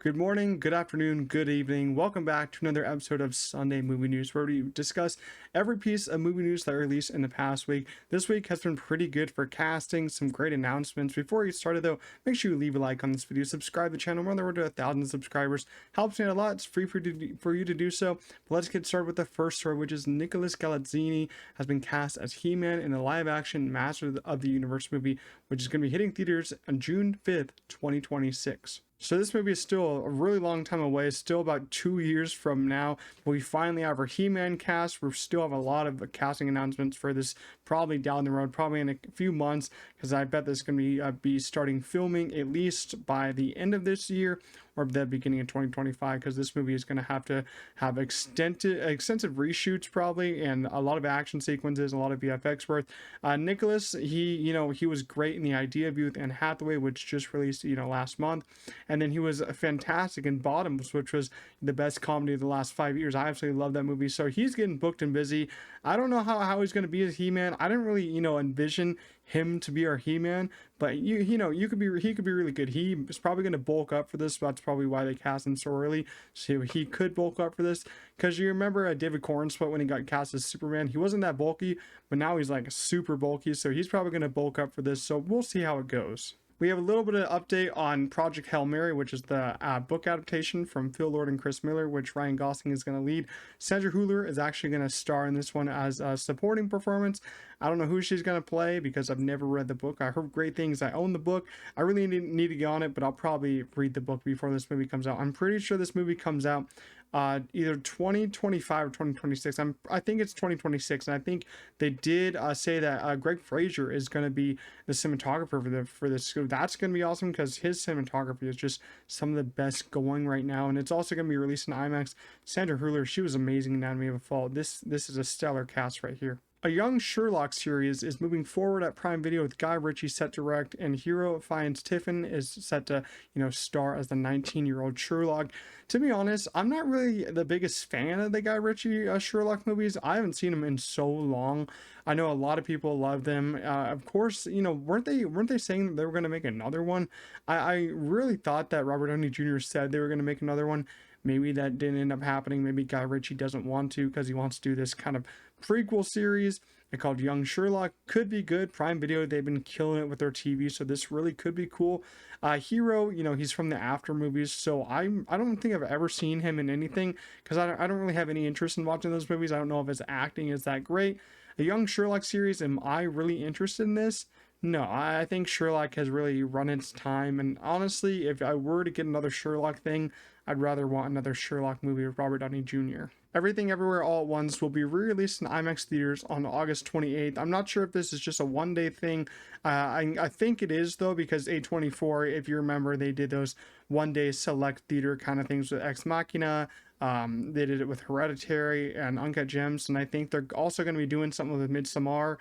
Good morning, good afternoon, good evening. Welcome back to another episode of Sunday Movie News, where we discuss every piece of movie news that released in the past week. This week has been pretty good for casting, some great announcements. Before you started though, make sure you leave a like on this video, subscribe to the channel. We're on the road to 1,000 subscribers. Helps me out a lot. It's free for you to do so. But let's get started with the first story, which is Nicholas Galitzine has been cast as He-Man in the live-action Master of the Universe movie, which is going to be hitting theaters on June 5th, 2026. So this movie is still a really long time away, still about 2 years from now. We finally have our He-Man cast. We still have a lot of casting announcements for this probably down the road, probably in a few months, because I bet this is going to be starting filming at least by the end of this year or the beginning of 2025, because this movie is going to have extensive reshoots probably, and a lot of action sequences, a lot of VFX work. Nicholas, he was great in The Idea of Youth and Hathaway, which just released last month. And then he was fantastic in Bottoms, which was the best comedy of the last 5 years. I absolutely love that movie. So he's getting booked and busy. I don't know how he's going to be as He-Man. I didn't really, envision him to be our He-Man, but he could be really good. He is probably going to bulk up for this. That's probably why they cast him so early. So he could bulk up for this, because you remember David Cornsweet when he got cast as Superman, he wasn't that bulky, but now he's like super bulky. So he's probably going to bulk up for this. So we'll see how it goes. We have a little bit of update on Project Hail Mary, which is the book adaptation from Phil Lord and Chris Miller, which Ryan Gosling is going to lead. Sandra Hüller is actually going to star in this one as a supporting performance. I don't know who she's going to play because I've never read the book. I heard great things. I own the book. I really need to get on it, but I'll probably read the book before this movie comes out. I'm pretty sure this movie comes out either 2025 or 2026. I think it's 2026, and I think they did say that Greg Fraser is going to be the cinematographer for this. So that's going to be awesome, because his cinematography is just some of the best going right now, and it's also going to be released in IMAX. Sandra Hüller, she was amazing in Anatomy of a Fall. This is a stellar cast right here. A young Sherlock series is moving forward at Prime Video, with Guy Ritchie set to direct, and Hero Fiennes Tiffin is set to, star as the 19-year-old Sherlock. To be honest, I'm not really the biggest fan of the Guy Ritchie Sherlock movies. I haven't seen them in so long. I know a lot of people love them. Of course, weren't they saying that they were going to make another one? I really thought that Robert Downey Jr. said they were going to make another one. Maybe that didn't end up happening. Maybe Guy Ritchie doesn't want to, because he wants to do this kind of prequel series called Young Sherlock. Could be good. Prime Video, they've been killing it with their TV, so this really could be cool. Hero, he's from the After movies, so I don't think I've ever seen him in anything, because I don't really have any interest in watching those movies. I don't know if his acting is that great. A Young Sherlock series, am I really interested in this? No, I think Sherlock has really run its time, and honestly, if I were to get another Sherlock thing, I'd rather want another Sherlock movie with Robert Downey Jr. Everything Everywhere All at Once will be re-released in IMAX theaters on August 28th. I'm not sure if this is just a one-day thing. I think it is, though, because A24, if you remember, they did those one-day select theater kind of things with Ex Machina. They did it with Hereditary and Uncut Gems, and I think they're also going to be doing something with Midsommar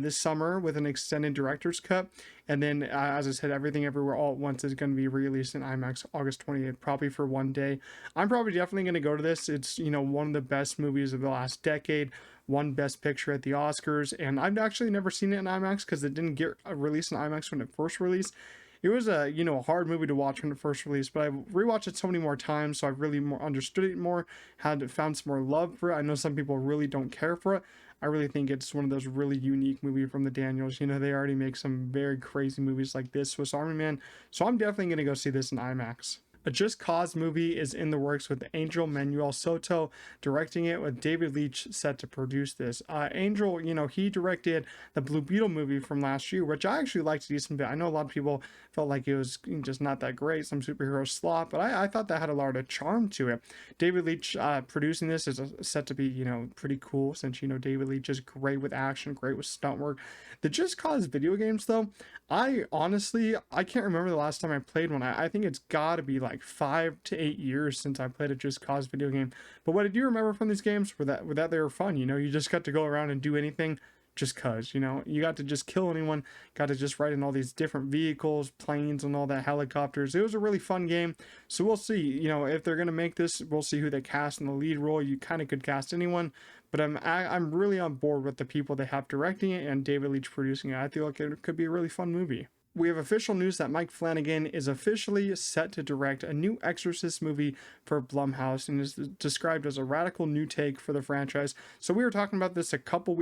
this summer with an extended director's cut. And then, as I said, Everything Everywhere All at Once is going to be released in IMAX August 28th, probably for one day. I'm probably definitely going to go to this. It's, one of the best movies of the last decade, won Best Picture at the Oscars, and I've actually never seen it in IMAX because it didn't get released in IMAX when it first released. It was a hard movie to watch when it first released, but I've rewatched it so many more times, so I've really more understood it more, found some more love for it. I know some people really don't care for it. I really think it's one of those really unique movies from the Daniels. They already make some very crazy movies like this, Swiss Army Man, so I'm definitely going to go see this in IMAX. A Just Cause movie is in the works, with Angel Manuel Soto directing it, with David Leitch set to produce this. Angel, he directed the Blue Beetle movie from last year, which I actually liked a decent bit. I know a lot of people felt like it was just not that great, some superhero slop, but I thought that had a lot of charm to it. David Leitch producing this is set to be, pretty cool, since, David Leitch is great with action, great with stunt work. The Just Cause video games, though, I can't remember the last time I played one. I think it's got to be like 5 to 8 years since I played a Just Cause video game. But what did you remember from these games? Were that they were fun? You just got to go around and do anything just cause, you got to just kill anyone, got to just ride in all these different vehicles, planes and all that, helicopters. It was a really fun game. So we'll see, if they're going to make this, we'll see who they cast in the lead role. You kind of could cast anyone, but I'm really on board with the people they have directing it and David Leitch producing it. I feel like it could be a really fun movie. we have official news that Mike Flannagan is officially set to direct a new Exorcist movie for Blumhouse and is described as a radical new take for the franchise. So we were talking about this a couple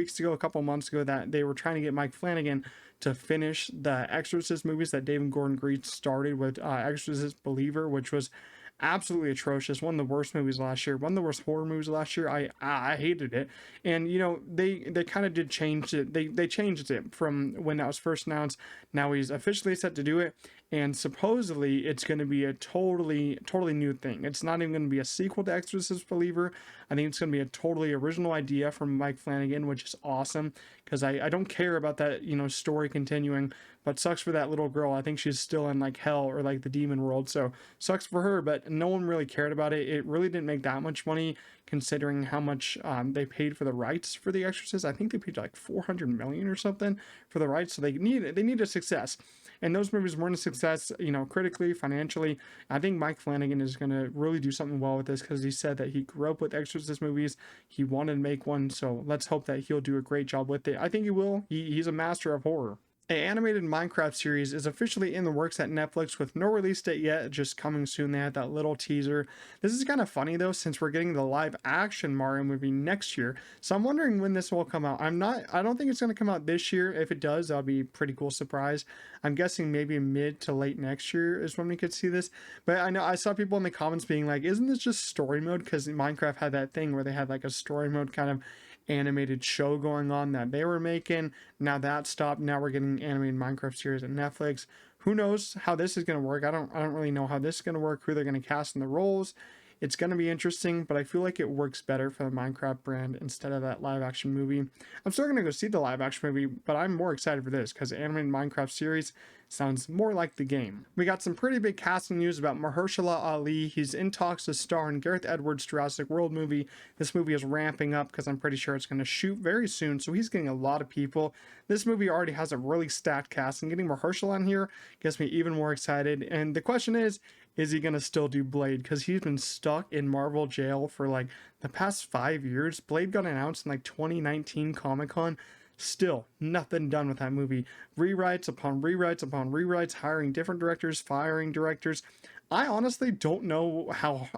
months ago, that they were trying to get Mike Flannagan to finish the Exorcist movies that David Gordon Green started with Exorcist Believer, which was absolutely atrocious, one of the worst movies last year, one of the worst horror movies last year. I hated it. And you know, they kind of did change it. They changed it from when that was first announced. Now he's officially set to do it, and supposedly it's going to be a totally new thing. It's not even going to be a sequel to Exorcist Believer. I think it's going to be a totally original idea from Mike Flannagan, which is awesome, because I don't care about that, you know, story continuing, but sucks for that little girl. I think she's still in like hell or like the demon world, so sucks for her, but no one really cared about it. It really didn't make that much money considering how much they paid for the rights for The Exorcist. I think they paid like 400 million or something for the rights, so they need a success. And those movies weren't a success, you know, critically, financially. I think Mike Flannagan is going to really do something well with this, because he said that he grew up with Exorcist movies. He wanted to make one, so let's hope that he'll do a great job with it. I think he will. He's a master of horror. An animated Minecraft series is officially in the works at Netflix with no release date yet, just coming soon. They had that little teaser. This is kind of funny though, since we're getting the live action Mario movie next year. So I'm wondering when this will come out. I don't think it's going to come out this year. If it does, that'll be a pretty cool surprise. I'm guessing maybe mid to late next year is when we could see this. But I know I saw people in the comments being like, isn't this just story mode? Because Minecraft had that thing where they had like a story mode kind of animated show going on that they were making. Now that stopped. Now we're getting animated Minecraft series on Netflix. Who knows how this is going to work? I don't really know how this is going to work, who they're going to cast in the roles. It's going to be interesting, but I feel like it works better for the Minecraft brand instead of that live action movie. I'm still going to go see the live action movie, but I'm more excited for this because animated Minecraft series sounds more like the game. We got some pretty big casting news about Mahershala Ali. He's in talks to star in Gareth Edwards' Jurassic World movie. This movie is ramping up because I'm pretty sure it's going to shoot very soon, so he's getting a lot of people. This movie already has a really stacked cast, and getting Mahershala on here gets me even more excited. And the question is he going to still do Blade? Because he's been stuck in Marvel jail for like the past 5 years. Blade got announced in like 2019 Comic-Con. Still nothing done with that movie. Rewrites upon rewrites upon rewrites, hiring different directors, firing directors. I honestly don't know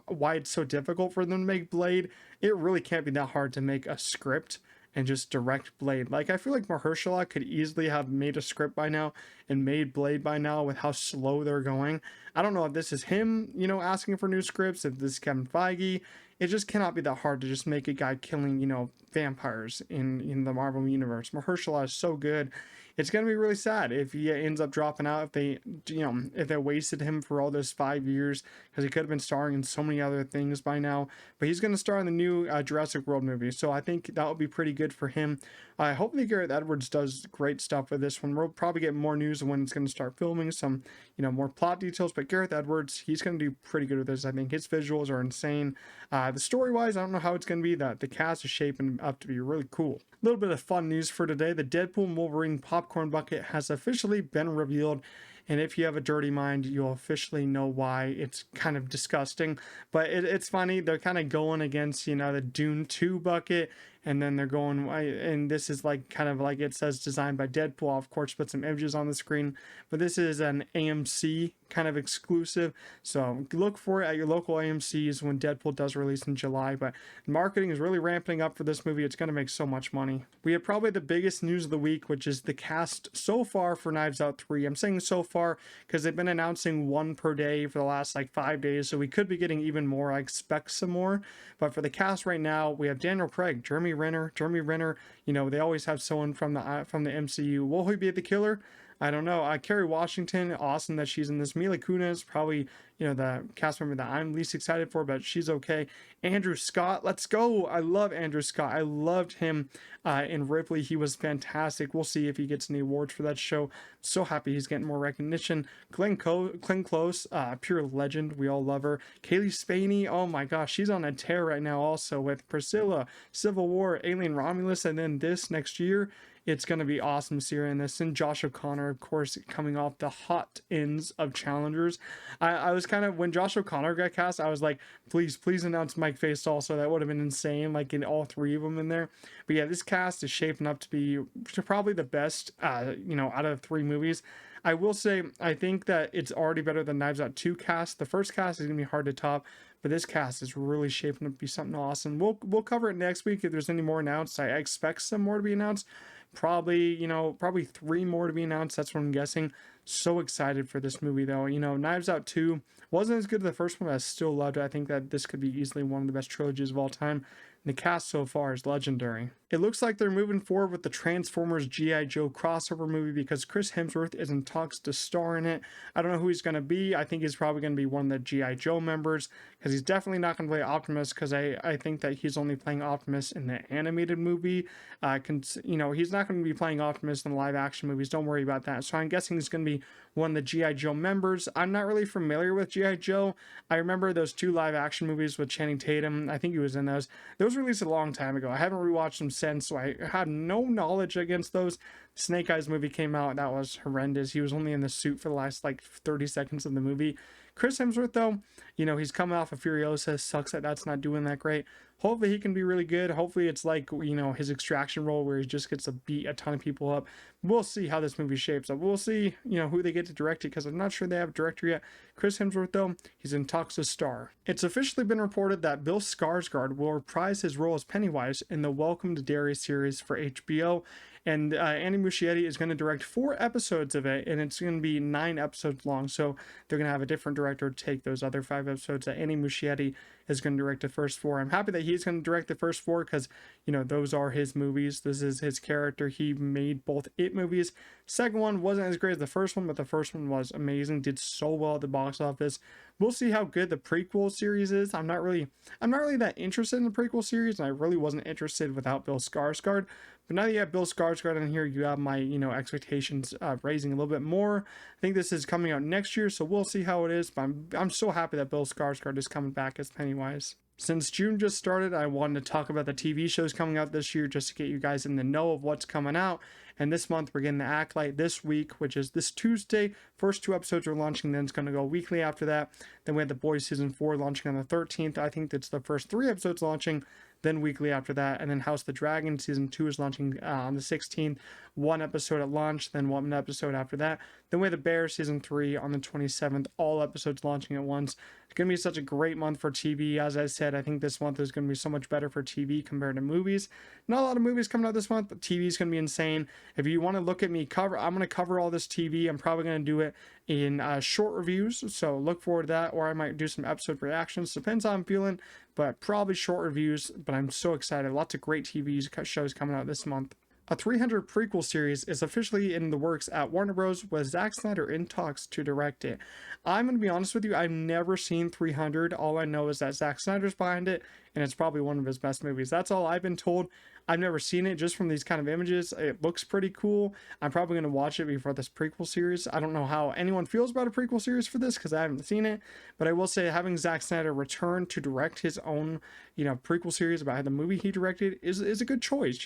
why it's so difficult for them to make Blade. It really can't be that hard to make a script and just direct Blade. Like, I feel like Mahershala could easily have made a script by now and made Blade by now with how slow they're going. I don't know if this is him, you know, asking for new scripts, if this is Kevin Feige. It just cannot be that hard to just make a guy killing, you know, vampires in the Marvel universe. Mahershala is so good. It's going to be really sad if he ends up dropping out, if they, you know, if they wasted him for all those 5 years, because he could have been starring in so many other things by now. But he's going to star in the new Jurassic World movie, so I think that will be pretty good for him. Hopefully Gareth Edwards does great stuff with this one. We'll probably get more news when it's going to start filming, some, you know, more plot details, but Gareth Edwards, he's going to do pretty good with this. I think his visuals are insane. The story-wise, I don't know how it's going to be. The cast is shaping up to be really cool. A little bit of fun news for today. The Deadpool and Wolverine popcorn bucket has officially been revealed. And if you have a dirty mind, you'll officially know why. It's kind of disgusting, but it's funny. They're kind of going against, you know, the Dune 2 bucket, and then they're going, and this is like kind of like it says designed by Deadpool. I'll of course put some images on the screen, but this is an AMC kind of exclusive, so look for it at your local AMCs when Deadpool does release in July. But marketing is really ramping up for this movie. It's going to make so much money. We have probably the biggest news of the week, which is the cast so far for Knives Out 3. I'm saying so far because they've been announcing one per day for the last like 5 days, so we could be getting even more. I expect some more, but for the cast right now, we have Daniel Craig, Jeremy Renner. You know, they always have someone from the MCU. Will he be the killer? I don't know. Kerry Washington, awesome that she's in this. Mila Kunis, probably, you know, the cast member that I'm least excited for, but she's okay. Andrew Scott, let's go. I love Andrew Scott. I loved him in Ripley. He was fantastic. We'll see if he gets any awards for that show. So happy he's getting more recognition. Glenn Close, pure legend. We all love her. Kaylee Spaney, oh my gosh, she's on a tear right now also with Priscilla, Civil War, Alien Romulus, and then this next year. It's going to be awesome seeing this. And Josh O'Connor, of course, coming off the hot ends of Challengers. I was kind of, when Josh O'Connor got cast, I was like, please announce Mike Face also. That would have been insane, like in all three of them in there. But yeah, this cast is shaping up to be probably the best, you know, out of the three movies. I will say, I think that it's already better than Knives Out 2 cast. The first cast is going to be hard to top, but this cast is really shaping up to be something awesome. We'll cover it next week if there's any more announced. I expect some more to be announced. Probably, probably 3 more to be announced. That's what I'm guessing. So excited for this movie, though. Knives Out 2 wasn't as good as the first one, but I still loved it. I think that this could be easily one of the best trilogies of all time. The cast so far is legendary. It looks like they're moving forward with the Transformers G.I Joe crossover movie because Chris Hemsworth is in talks to star in it. I don't know who he's going to be. I think he's probably going to be one of the G.I Joe members because he's definitely not going to play Optimus because I think that he's only playing Optimus in the animated movie. He's not going to be playing Optimus in the live action movies. Don't worry about that. So I'm guessing he's going to be one of the G.I Joe members. I'm not really familiar with G.I Joe. I remember those 2 live action movies with Channing Tatum. I think he was in those. Those were released a long time ago. I haven't rewatched them since, so I had no knowledge against those. Snake Eyes movie came out. That was horrendous. He was only in the suit for the last 30 seconds of the movie. Chris Hemsworth, though, he's coming off of Furiosa. Sucks that that's not doing that great. Hopefully he can be really good. Hopefully it's like, his Extraction role where he just gets to beat a ton of people up. We'll see how this movie shapes up. We'll see, who they get to direct it because I'm not sure they have a director yet. Chris Hemsworth, though, he's in talks to star. It's officially been reported that Bill Skarsgård will reprise his role as Pennywise in the Welcome to Derry series for HBO. And Andy Muschietti is going to direct 4 episodes of it, and it's going to be 9 episodes long. So they're going to have a different director take those other 5 episodes that Andy Muschietti is going to direct the first 4. I'm happy that he's going to direct the first 4 because, those are his movies. This is his character. He made both It movies. Second one wasn't as great as the first one, but the first one was amazing. Did so well at the box office. We'll see how good the prequel series is. I'm not really that interested in the prequel series, and I really wasn't interested without Bill Skarsgård. But now that you have Bill Skarsgård in here, you have my, expectations raising a little bit more. I think this is coming out next year, so we'll see how it is. But I'm so happy that Bill Skarsgård is coming back as Pennywise. Since June just started, I wanted to talk about the TV shows coming out this year just to get you guys in the know of what's coming out. And this month, we're getting The Acolyte this week, which is this Tuesday. First 2 episodes are launching, then it's going to go weekly after that. Then we have The Boys Season 4 launching on the 13th. I think that's the first 3 episodes launching, then weekly after that. And then House of the Dragon Season 2 is launching on the 16th. 1 episode at launch, then 1 episode after that. Then we have The Bear Season 3 on the 27th. All episodes launching at once. It's going to be such a great month for TV. As I said, I think this month is going to be so much better for TV compared to movies. Not a lot of movies coming out this month, but TV is going to be insane. If you want to look at me I'm going to cover all this TV. I'm probably going to do it in short reviews, so look forward to that, or I might do some episode reactions. Depends how I'm feeling, but probably short reviews. But I'm so excited. Lots of great TV shows coming out this month. A 300 prequel series is officially in the works at Warner Bros. With Zack Snyder in talks to direct it. I'm going to be honest with you, I've never seen 300. All I know is that Zack Snyder's behind it, and it's probably one of his best movies. That's all I've been told. I've never seen it. Just from these kind of images, it looks pretty cool. I'm probably going to watch it before this prequel series. I don't know how anyone feels about a prequel series for this because I haven't seen it, but I will say having Zack Snyder return to direct his own, prequel series about the movie he directed is a good choice.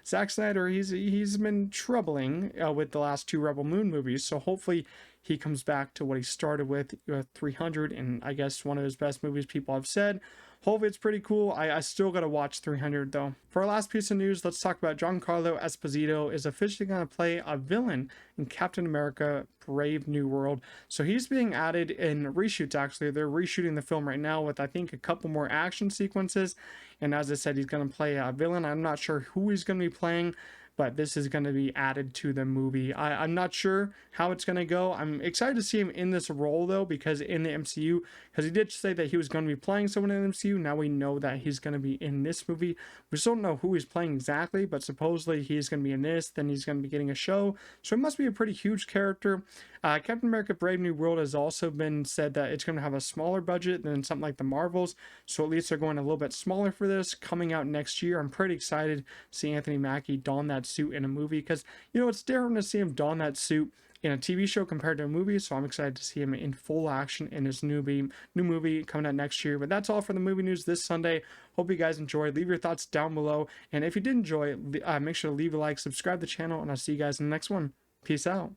Zack Snyder, he's been troubling with the last 2 Rebel Moon movies, so hopefully he comes back to what he started with 300, and I guess one of his best movies, people have said. Hopefully it's pretty cool. I still gotta watch 300 though. For our last piece of news, let's talk about Giancarlo Esposito is officially gonna play a villain in Captain America Brave New World. So he's being added in reshoots actually. They're reshooting the film right now with I think a couple more action sequences. And as I said, he's gonna play a villain. I'm not sure who he's gonna be playing, but this is going to be added to the movie. I'm not sure how it's going to go. I'm excited to see him in this role, though, because in the MCU, because he did say that he was going to be playing someone in the MCU. Now we know that he's going to be in this movie. We still don't know who he's playing exactly, but supposedly he's going to be in this. Then he's going to be getting a show. So it must be a pretty huge character. Captain America Brave New World has also been said that it's going to have a smaller budget than something like the Marvels. So at least they're going a little bit smaller for this. Coming out next year, I'm pretty excited to see Anthony Mackie don that suit in a movie because, it's different to see him don that suit in a TV show compared to a movie. So I'm excited to see him in full action in his new movie coming out next year. But that's all for the movie news this Sunday. Hope you guys enjoyed. Leave your thoughts down below. And if you did enjoy it, make sure to leave a like, subscribe to the channel, and I'll see you guys in the next one. Peace out.